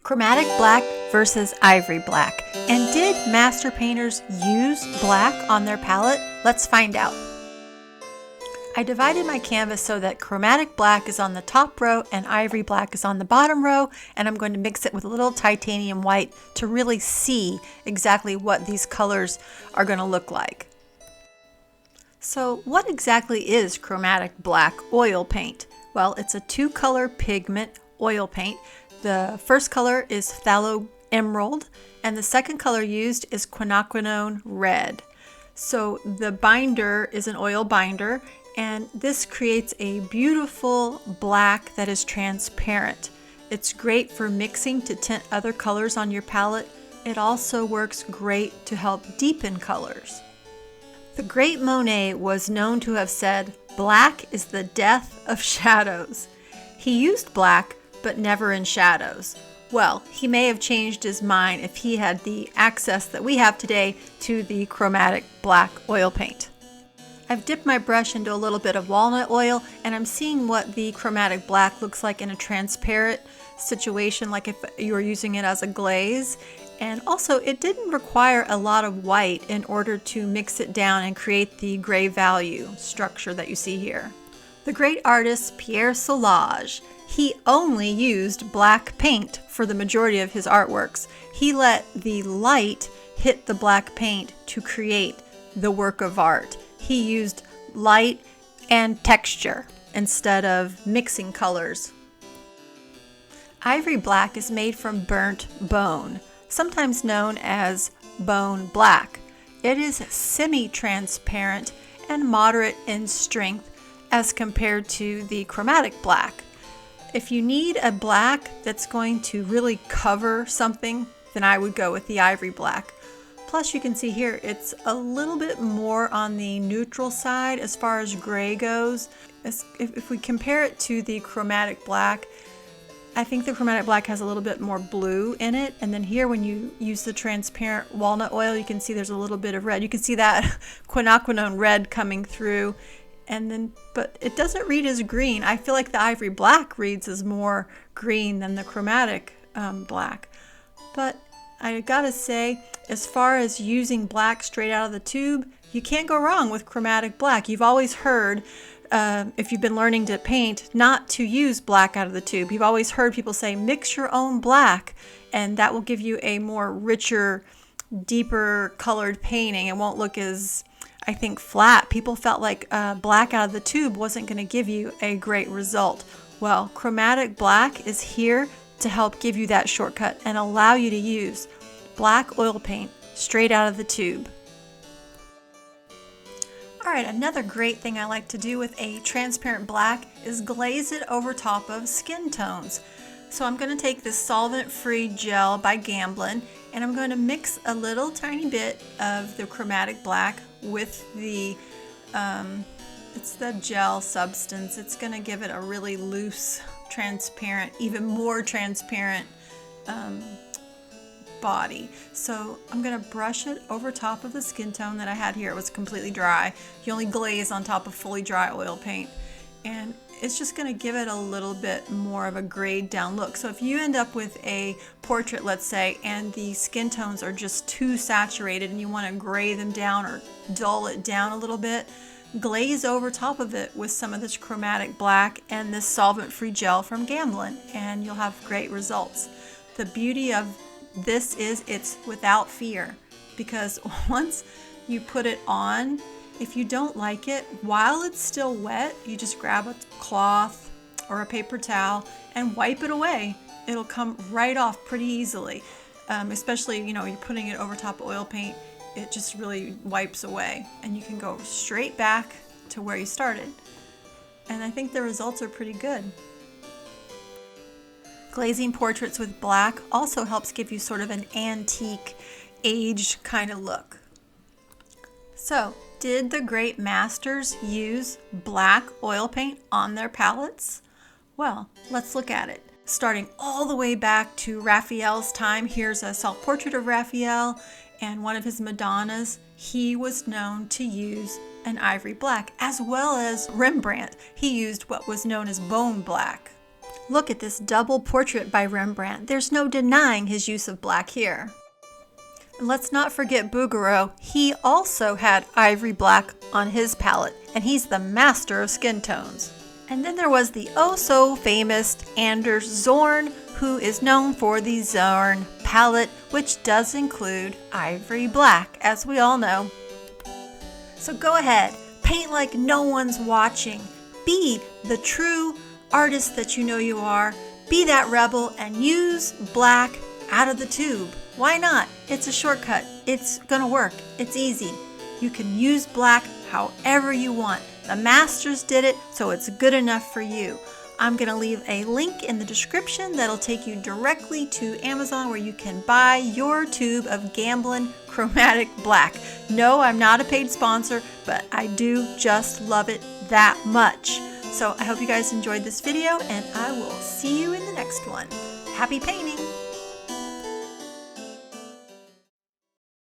Chromatic black versus ivory black. And did master painters use black on their palette? Let's find out. I divided my canvas so that chromatic black is on the top row and ivory black is on the bottom row, and I'm going to mix it with a little titanium white to really see exactly what these colors are going to look like. So what exactly is chromatic black oil paint? Well, it's a two-color pigment oil paint. The first color is phthalo emerald, and the second color used is quinacridone red. So the binder is an oil binder, and this creates a beautiful black that is transparent. It's great for mixing to tint other colors on your palette. It also works great to help deepen colors. The great Monet was known to have said, "Black is the death of shadows." He used black, but never in shadows. Well, he may have changed his mind if he had the access that we have today to the chromatic black oil paint. I've dipped my brush into a little bit of walnut oil, and I'm seeing what the chromatic black looks like in a transparent situation, like if you were using it as a glaze. And also, it didn't require a lot of white in order to mix it down and create the gray value structure that you see here. The great artist Pierre Soulages, he only used black paint for the majority of his artworks. He let the light hit the black paint to create the work of art. He used light and texture instead of mixing colors. Ivory black is made from burnt bone, sometimes known as bone black. It is semi-transparent and moderate in strength as compared to the chromatic black. If you need a black that's going to really cover something, then I would go with the ivory black. Plus, you can see here, it's a little bit more on the neutral side as far as gray goes. If we compare it to the chromatic black, I think the chromatic black has a little bit more blue in it. And then here, when you use the transparent walnut oil, you can see there's a little bit of red. You can see that quinacridone red coming through. But it doesn't read as green. I feel like the ivory black reads as more green than the chromatic black. But I gotta say, as far as using black straight out of the tube, you can't go wrong with chromatic black. You've always heard, if you've been learning to paint, not to use black out of the tube. You've always heard people say, mix your own black, and that will give you a more richer, deeper colored painting. It won't look as, I think, flat. People felt like black out of the tube wasn't going to give you a great result. Well, chromatic black is here to help give you that shortcut and allow you to use black oil paint straight out of the tube. All right, another great thing I like to do with a transparent black is glaze it over top of skin tones. So I'm going to take this solvent-free gel by Gamblin, and I'm going to mix a little tiny bit of the chromatic black with the it's the gel substance. It's going to give it a really loose, transparent, even more transparent body. So I'm going to brush it over top of the skin tone that I had here. It was completely dry. You only glaze on top of fully dry oil paint, and it's just going to give it a little bit more of a grayed down look. So if you end up with a portrait, let's say, and the skin tones are just too saturated and you want to gray them down or dull it down a little bit, glaze over top of it with some of this chromatic black and this solvent-free gel from Gamblin, and you'll have great results. The beauty of this is it's without fear, because once you put it on, if you don't like it, while it's still wet, you just grab a cloth or a paper towel and wipe it away. It'll come right off pretty easily, especially, you're putting it over top of oil paint. It just really wipes away, and you can go straight back to where you started. And I think the results are pretty good. Glazing portraits with black also helps give you sort of an antique, aged kind of look. So, did the great masters use black oil paint on their palettes? Well, let's look at it. Starting all the way back to Raphael's time, here's a self-portrait of Raphael and one of his Madonnas. He was known to use an ivory black, as well as Rembrandt. He used what was known as bone black. Look at this double portrait by Rembrandt. There's no denying his use of black here. And let's not forget Bouguereau. He also had ivory black on his palette, and he's the master of skin tones. And then there was the oh-so-famous Anders Zorn, who is known for the Zorn palette, which does include ivory black, as we all know. So go ahead, paint like no one's watching. Be the true artist that you know you are. Be that rebel and use black out of the tube. Why not? It's a shortcut. It's gonna work. It's easy. You can use black however you want. The masters did it, so it's good enough for you. I'm going to leave a link in the description that'll take you directly to Amazon where you can buy your tube of Gamblin Chromatic Black. No, I'm not a paid sponsor, but I do just love it that much. So I hope you guys enjoyed this video, and I will see you in the next one. Happy painting!